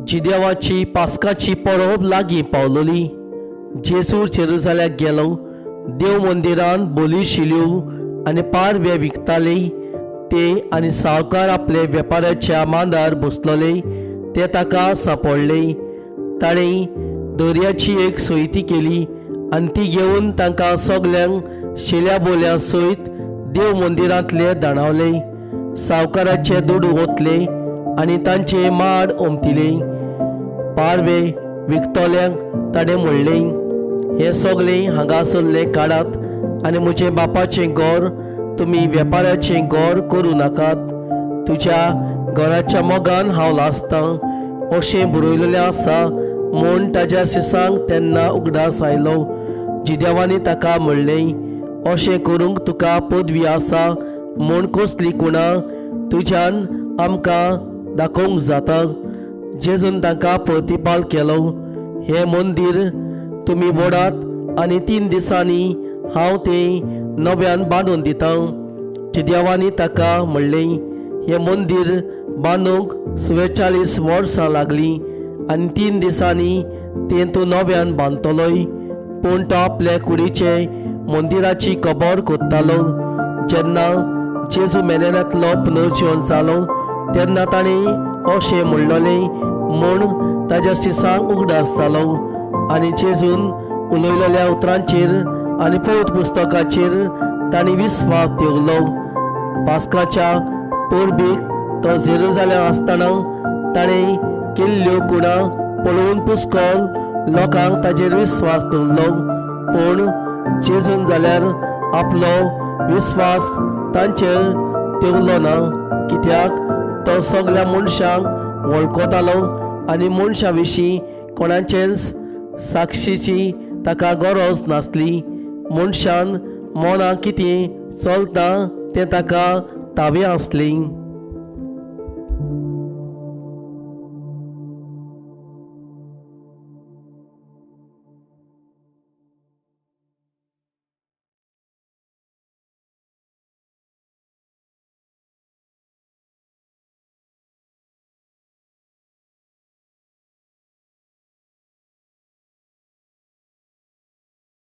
जिदेवाची पास्काची परब लागीं पावलोली। जेजू जेरुसाल्याक गेलो। देव मंदिरांत बोली शिल्यो आनी पारवे विकताले ते आनी सावकार आपले वेपाराच्या मांडार बसलोले ते ताका सांपडले। ताणें दर्याची एक सोयती केली आनी ती घेवन तांकां सगल्यांक शेल्या बोल्या सयत देव मंदिरांतले धांडावले। सावकाराचे दुडू ओतले आनी तांचे माड उमटिले। पारवे विकतोल्यांक ताणें म्हणलें, हे सगळें हांगासरलें काडात आनी म्हजे बापाचें घर तुमी वेपाराचें घर करूं नाकात। तुज्या घराच्या मोगान हांव लासतां अशें बरयलेलें आसा म्हूण ताज्या सिसांक तेन्ना उगडास आयलो। जिदेवानी ताका म्हणलें, अशें करूंक तुका पदवी आसा म्हूण कसली कुणां तुज्यान आमकां दाखोवंक जाता। जेजून तांकां प्रतिपाल केलो, हें मंदीर तुमी मोडात आनी 3 दिसांनी हांव तें नव्यान बांदून दितां। जिदेवानी ताका म्हणलें, हें मंदीर बांदूंक 44 वर्सां लागलीं आनी 3 दिसांनी तें तूं नव्यान बांदतलोय। पूण तो आपले कुडीचे मंदिराची कबर कोत्तालो। जेन्ना जेजू मेनेनांतलो पुनर्जीवन जालो तेन्ना ताणें अशें म्हणलोलें म्हूण ताज्या सिसांक उगडास जालो आनी जेजून उलयलेल्या उतरांचेर आनी पवित्र पुस्तकाचेर तांणी विस्वास दवरलो। पास्काच्या परबीक तो जेरुसालेम आसतना ताणें केल्ल्यो कुणां पळोवन पुस्कळ लोकांक ताजेर विस्वास दवरलो। पूण जेजून जाल्यार आपलो विस्वास तांचेर दवरलो ना, कित्याक तो सगळ्या मनशांक वळखतालो आनी मनशां विशीं कोणाचेच साक्षीची ताका गरज नासली। मनशान मनां कितें चलता तें ताका तावें आसलें।